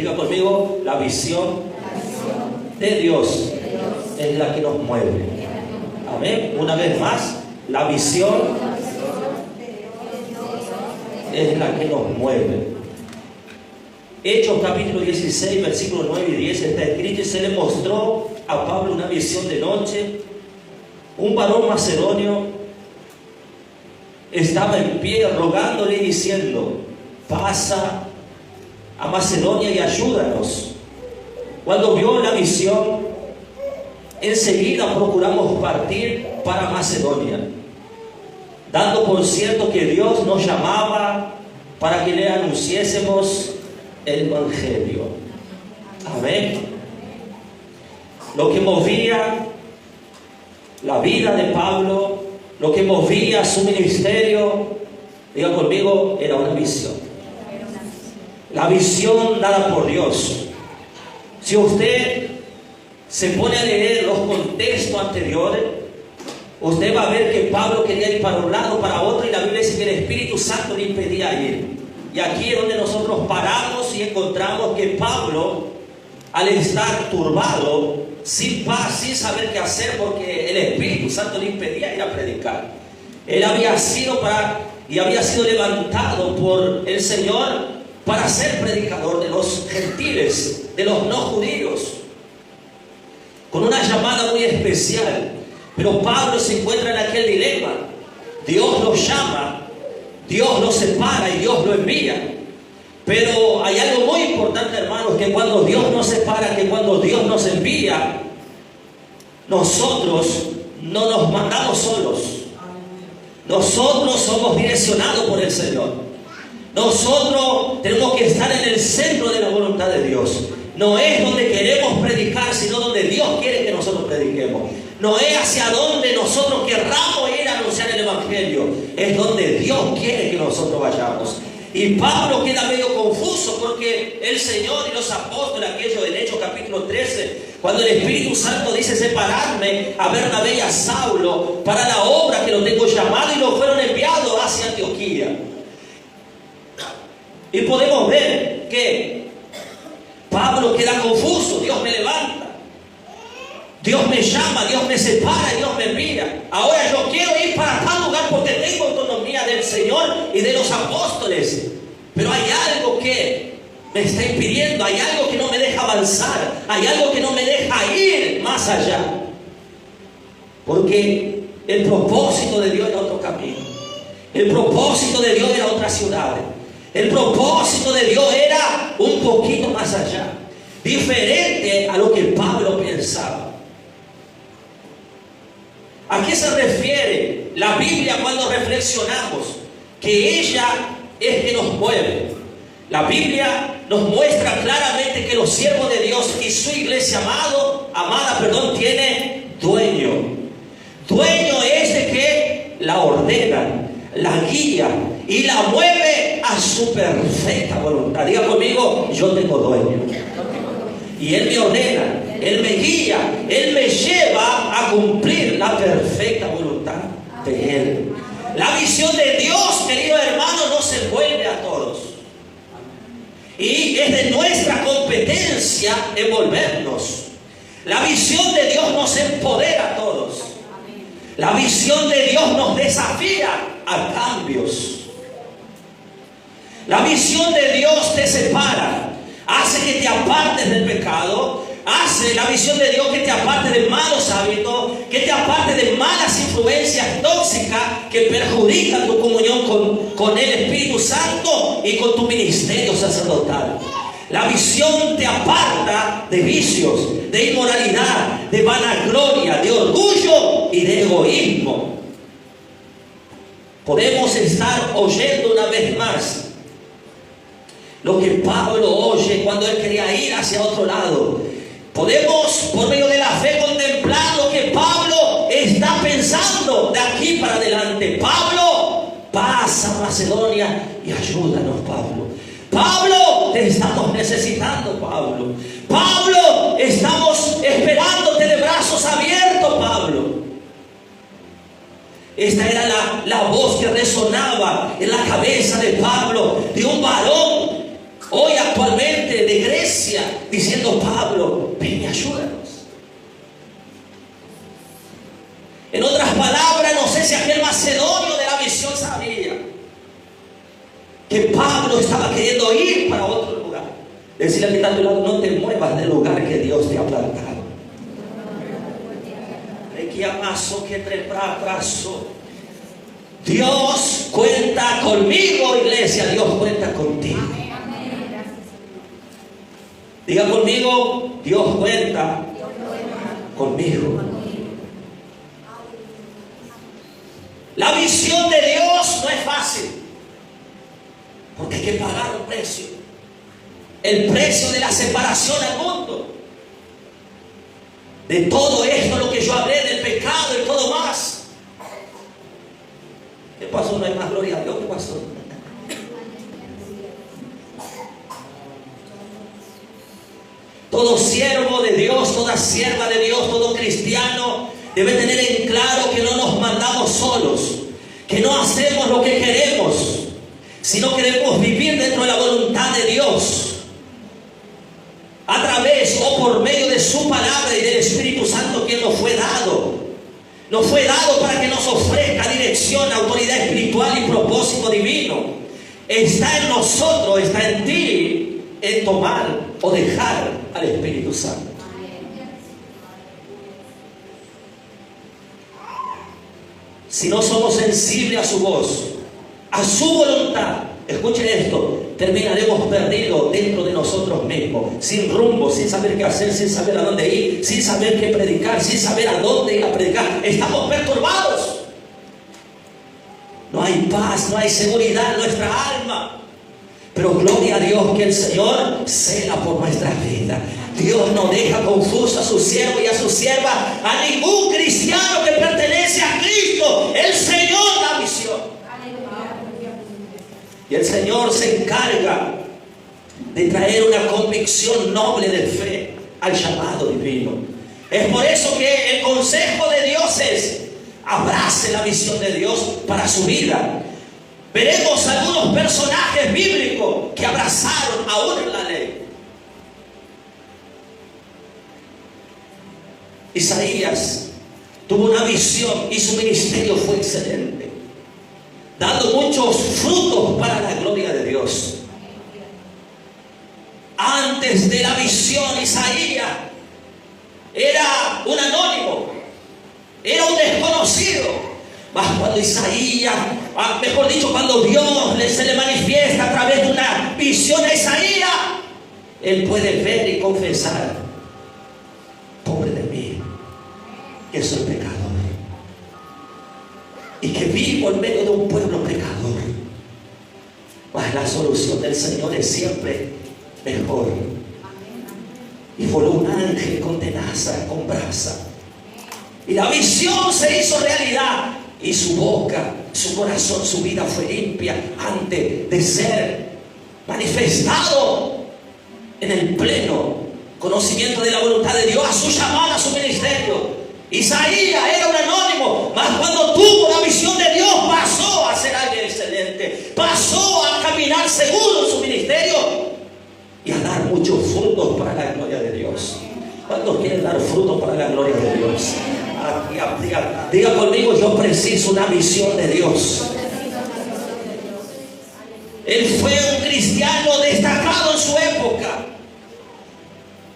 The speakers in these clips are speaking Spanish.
Diga conmigo, la visión de Dios es la que nos mueve. Amén. Una vez más, la visión es la que nos mueve. Hechos capítulo 16, versículos 9 y 10 está escrito: y se le mostró a Pablo una visión de noche. Un varón macedonio estaba en pie rogándole y diciendo: pasa a Macedonia y ayúdanos. Cuando vio la visión, enseguida procuramos partir para Macedonia, dando por cierto que Dios nos llamaba para que le anunciésemos el Evangelio. Amén. Lo que movía la vida de Pablo, lo que movía su ministerio, diga conmigo, era una visión. La visión dada por Dios. Si usted se pone a leer los contextos anteriores, usted va a ver que Pablo quería ir para un lado, para otro, y la Biblia dice que el Espíritu Santo le impedía ir. Y aquí es donde nosotros paramos y encontramos que Pablo, al estar turbado, sin paz, sin saber qué hacer, porque el Espíritu Santo le impedía ir a predicar. Él había sido levantado por el Señor para ser predicador de los gentiles, de los no judíos, con una llamada muy especial. Pero Pablo se encuentra en aquel dilema. Dios lo llama, Dios lo separa y Dios lo envía. Pero hay algo muy importante, hermanos, que cuando Dios nos separa, que cuando Dios nos envía, nosotros no nos mandamos solos. Nosotros somos direccionados por el Señor. Nosotros tenemos que estar en el centro de la voluntad de Dios. No es donde queremos predicar, sino donde Dios quiere que nosotros prediquemos. No es hacia donde nosotros querramos ir a anunciar el Evangelio. Es donde Dios quiere que nosotros vayamos. Y Pablo queda medio confuso porque el Señor y los apóstoles, aquello del Hechos capítulo 13, cuando el Espíritu Santo dice: separarme a Bernabé y a Saulo para la obra que lo tengo llamado, y lo fueron enviados hacia Antioquía. Y podemos ver que Pablo queda confuso. Dios me levanta, Dios me llama, Dios me separa, Dios me envía. Ahora yo quiero ir para tal lugar porque tengo autonomía del Señor y de los apóstoles. Pero hay algo que me está impidiendo, hay algo que no me deja avanzar, hay algo que no me deja ir más allá. Porque el propósito de Dios era otro camino. El propósito de Dios era otra ciudad. El propósito de Dios era un poquito más allá, diferente a lo que Pablo pensaba. ¿A qué se refiere la Biblia cuando reflexionamos que ella es que nos mueve? La Biblia nos muestra claramente que los siervos de Dios y su iglesia amada, tiene dueño. Dueño es de que la ordena, la guía y la mueve a su perfecta voluntad. Diga conmigo: yo tengo dueño. Y Él me ordena, Él me guía, Él me lleva a cumplir la perfecta voluntad de Él. La visión de Dios, querido hermano, no se vuelve a todos. Y es de nuestra competencia envolvernos. La visión de Dios nos empodera a todos. La visión de Dios nos desafía a cambios. La visión de Dios te separa, hace que te apartes del pecado, hace la visión de Dios que te aparte de malos hábitos, que te aparte de malas influencias tóxicas que perjudican tu comunión con el Espíritu Santo y con tu ministerio sacerdotal. La visión te aparta de vicios, de inmoralidad, de vanagloria, de orgullo y de egoísmo. Podemos estar oyendo una vez más lo que Pablo oye cuando él quería ir hacia otro lado. Podemos, por medio de la fe, contemplar lo que Pablo está pensando de aquí para adelante. Pablo, pasa a Macedonia y ayúdanos, Pablo. Pablo, te estamos necesitando, Pablo. Pablo, estamos esperándote de brazos abiertos, Pablo. Esta era la voz que resonaba en la cabeza de Pablo, de un varón hoy actualmente de Grecia, iglesia diciendo: Pablo, ven y ayúdanos. En otras palabras, no sé si aquel macedonio de la misión sabía que Pablo estaba queriendo ir para otro lugar. Decirle al que está a tu lado: no te muevas del lugar que Dios te ha plantado. Dios cuenta conmigo, iglesia. Dios cuenta contigo. Diga conmigo: Dios cuenta conmigo. La visión de Dios no es fácil, porque hay que pagar un precio. El precio de la separación al mundo. De todo esto, lo que yo hablé, del pecado y todo más. ¿Qué pasó? No hay más gloria a Dios. ¿Qué pasó? Todo siervo de Dios, toda sierva de Dios, todo cristiano debe tener en claro que no nos mandamos solos, que no hacemos lo que queremos, sino que debemos vivir dentro de la voluntad de Dios, a través o por medio de su palabra y del Espíritu Santo que nos fue dado. Nos fue dado para que nos ofrezca dirección, autoridad espiritual y propósito divino. Está en nosotros, está en ti, en tomar o dejar al Espíritu Santo. Si no somos sensibles a su voz, a su voluntad, escuchen esto, terminaremos perdidos dentro de nosotros mismos, sin rumbo, sin saber qué hacer, sin saber a dónde ir, sin saber qué predicar, sin saber a dónde ir a predicar. Estamos perturbados. No hay paz, no hay seguridad en nuestra alma. Pero gloria a Dios que el Señor cela por nuestras vidas. Dios no deja confuso a su siervo y a su sierva, a ningún cristiano que pertenece a Cristo. El Señor da visión. Y el Señor se encarga de traer una convicción noble de fe al llamado divino. Es por eso que el consejo de Dios es: abrace la visión de Dios para su vida. Veremos algunos personajes bíblicos que abrazaron aún en la ley. Isaías tuvo una visión y su ministerio fue excelente, dando muchos frutos para la gloria de Dios. Antes de la visión, Isaías era un anónimo, era un desconocido. Mas cuando Isaías, mejor dicho, cuando Dios se le manifiesta a través de una visión a Isaías, él puede ver y confesar: pobre de mí, que soy pecador, y que vivo en medio de un pueblo pecador. Mas la solución del Señor es siempre mejor. Y voló un ángel con tenaza, con brasa, y la visión se hizo realidad. Y su boca, su corazón, su vida fue limpia antes de ser manifestado en el pleno conocimiento de la voluntad de Dios, a su llamada, a su ministerio. Isaías era un anónimo, mas cuando tuvo la visión de Dios, pasó a ser alguien excelente, pasó a caminar seguro en su ministerio y a dar muchos frutos para la gloria de Dios. ¿Cuántos quieren dar frutos para la gloria de Dios? Diga conmigo: yo preciso una visión de Dios. Él fue un cristiano destacado en su época.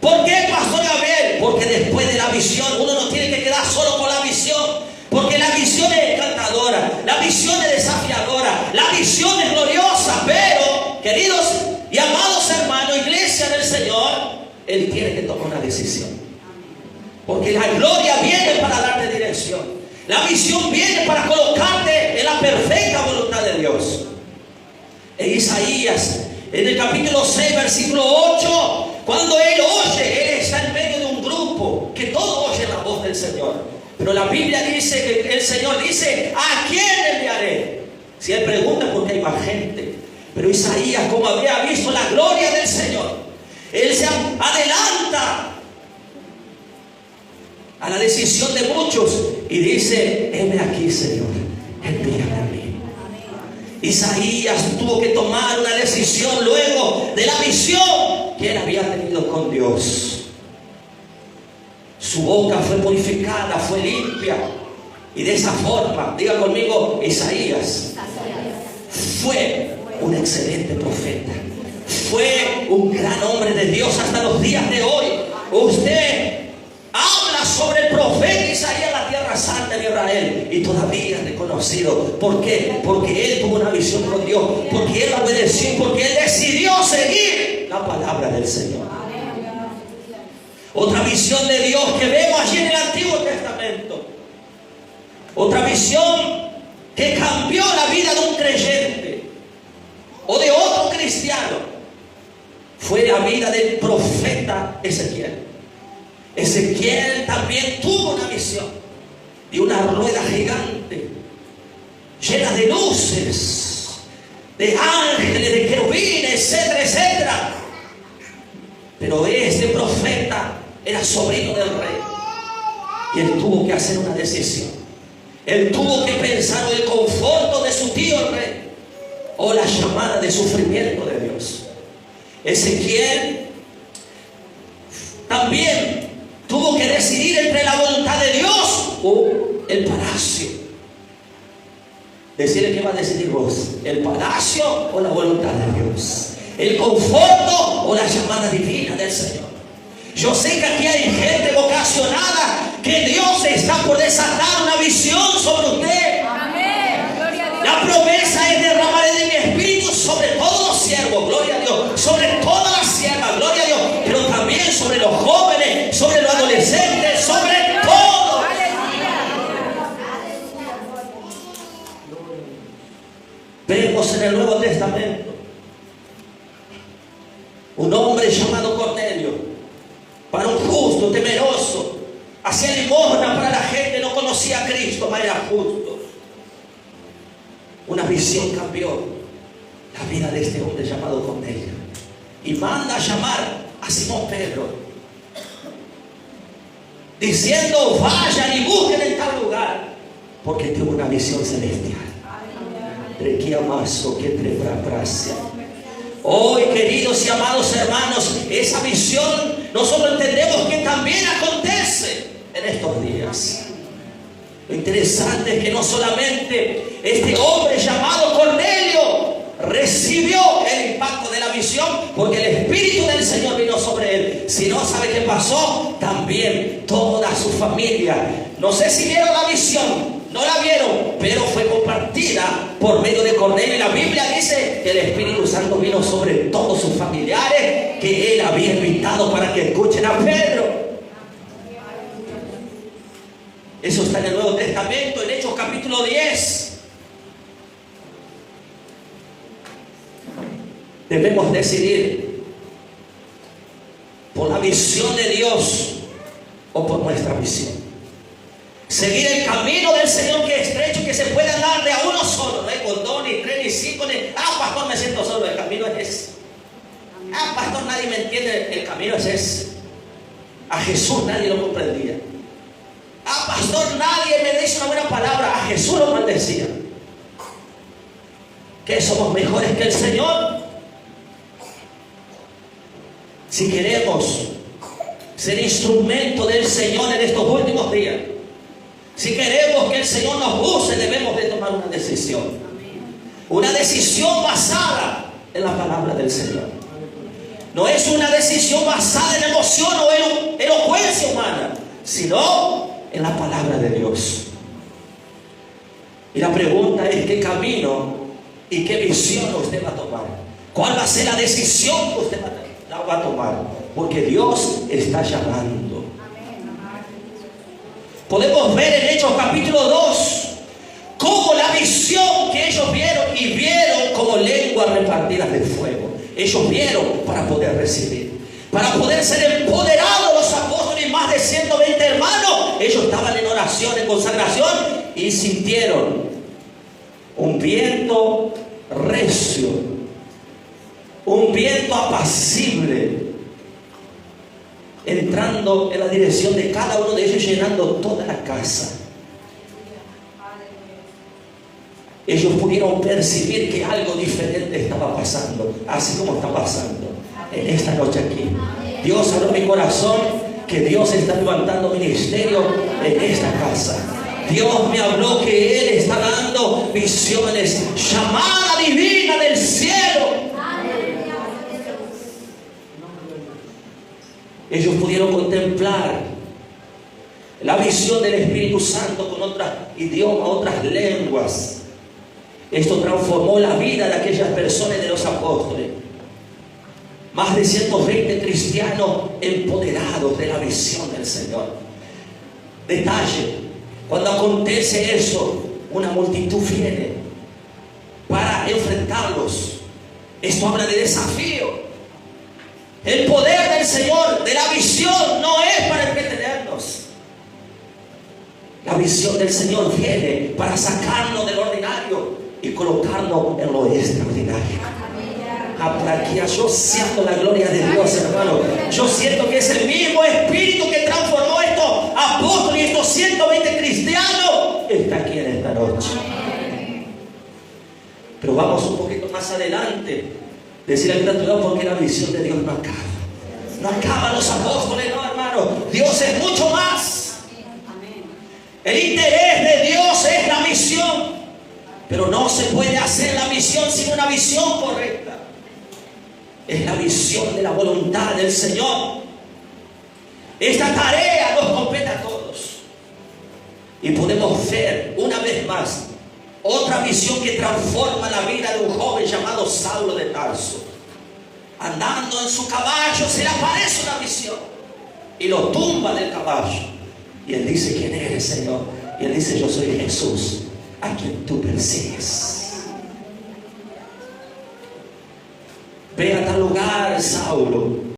¿Por qué, Pastor Gabriel? Porque después de la visión, uno no tiene que quedar solo con la visión, porque la visión es encantadora, la visión es desafiadora, la visión es gloriosa. Pero, queridos y amados hermanos, iglesia del Señor, Él tiene que tomar una decisión. Porque la gloria viene para darte dirección. La visión viene para colocarte en la perfecta voluntad de Dios. En Isaías, en el capítulo 6, versículo 8, cuando él oye, él está en medio de un grupo que todos oyen la voz del Señor. Pero la Biblia dice que el Señor dice: ¿a quién enviaré? Si él pregunta, porque hay más gente. Pero Isaías, como había visto la gloria del Señor, él se adelanta a la decisión de muchos y dice: heme aquí, Señor, envíame a mí. Isaías tuvo que tomar una decisión luego de la visión. que él había tenido con Dios. Su boca fue purificada, fue limpia. Y de esa forma, diga conmigo, Isaías fue un excelente profeta. Fue un gran hombre de Dios hasta los días de hoy. Usted habla sobre el profeta Isaías en la tierra santa de Israel y todavía es reconocido. ¿Por qué? Porque él tuvo una visión con Dios, porque él obedeció, porque él decidió seguir la palabra del Señor. Otra visión de Dios que vemos allí en el Antiguo Testamento, otra visión que cambió la vida de un creyente o de otro cristiano, fue la vida del profeta Ezequiel. Ezequiel también tuvo una visión de una rueda gigante llena de luces, de ángeles, de querubines, etcétera, etcétera. Pero este profeta era sobrino del rey y él tuvo que hacer una decisión. Él tuvo que pensar en el conforto de su tío el rey o la llamada de sufrimiento de Dios. Ezequiel también tuvo que decidir entre la voluntad de Dios o el palacio. Decirle qué va a decidir vos: el palacio o la voluntad de Dios, el conforto o la llamada divina del Señor. Yo sé que aquí hay gente vocacionada que Dios está por desatar una visión sobre usted. Amén. Gloria a Dios. La promesa es derramar de mi espíritu sobre todos los siervos, gloria a Dios, sobre todas las siervas, gloria a Dios, pero también sobre los jóvenes, sobre los adolescentes, sobre todo. Vemos en el Nuevo Testamento un hombre llamado Cornelio, varón justo, temeroso, hacía limosna para la gente, no conocía a Cristo, mas era justo. Una visión cambió la vida de este hombre llamado Cornelio y manda a llamar a Simón Pedro, diciendo: vayan y busquen en tal lugar, porque tuvo una visión celestial. Hoy, queridos y amados hermanos, esa visión nosotros entendemos que también acontece en estos días. Lo interesante es que no solamente este hombre llamado Cornelio recibió el impacto de la visión, porque el Espíritu del Señor vino sobre él, sino, ¿sabe qué pasó? También toda su familia. No sé si vieron la visión, no la vieron, pero fue compartida por medio de Cornelio. Y la Biblia dice que el Espíritu Santo vino sobre todos sus familiares que él había invitado para que escuchen a Pedro. Eso está en el Nuevo Testamento, en Hechos capítulo 10. Debemos decidir por la visión de Dios o por nuestra visión. Seguir el camino del Señor, que es estrecho, que se puede andar de a uno solo. No hay con dos, ni tres, ni cinco, ni... pastor, me siento solo. El camino es ese. Pastor, nadie me entiende. El camino es ese. A Jesús nadie lo comprendía. Pastor, nadie me dice una buena palabra. A Jesús lo maldecía. ¿Que somos mejores que el Señor? Si queremos ser instrumento del Señor en estos últimos días, si queremos que el Señor nos use, debemos de tomar una decisión. Una decisión basada en la palabra del Señor. No es una decisión basada en emoción o en elocuencia humana, sino en la palabra de Dios. Y la pregunta es: ¿qué camino y qué visión usted va a tomar? ¿Cuál va a ser la decisión que usted va a tomar? Porque Dios está llamando. Podemos ver en Hechos capítulo 2 cómo la visión que ellos vieron, y vieron como lenguas repartidas de fuego. Ellos vieron para poder recibir, para poder ser empoderados los apóstoles, más de 120 hermanos. Ellos estaban en oración, en consagración, y sintieron un viento recio, un viento apacible, entrando en la dirección de cada uno de ellos, llenando toda la casa. Ellos pudieron percibir que algo diferente estaba pasando, así como está pasando en esta noche aquí. Dios habló en mi corazón que Dios está levantando ministerio en esta casa. Dios me habló que Él está dando visiones, llamada divina del cielo. Ellos pudieron contemplar la visión del Espíritu Santo con otros idiomas, otras lenguas. Esto transformó la vida de aquellas personas, de los apóstoles. Más de 120 cristianos empoderados de la visión del Señor. Detalle: cuando acontece eso, una multitud viene para enfrentarlos. Esto habla de desafío. El poder del Señor, de la visión, no es para entretenernos. La visión del Señor viene para sacarnos del ordinario y colocarnos en lo extraordinario. Para que yo siento la gloria de Dios, hermano. Yo siento que es el mismo Espíritu que transformó estos apóstoles y estos 120 cristianos. Está aquí en esta noche. Pero vamos un poquito más adelante. Decir al gratuito, porque la visión de Dios no acaba. No acaban los apóstoles, no, hermano. Dios es mucho más. El interés de Dios es la misión. Pero no se puede hacer la misión sin una visión correcta. Es la visión de la voluntad del Señor. Esta tarea nos compete a todos. Y podemos ver una vez más otra visión que transforma la vida de un joven llamado Saulo de Tarso. Andando en su caballo se le aparece una visión y lo tumba del caballo. Y él dice: ¿quién eres, Señor? Y él dice: yo soy Jesús, a quien tú persigues. Ve a tal lugar, Saulo,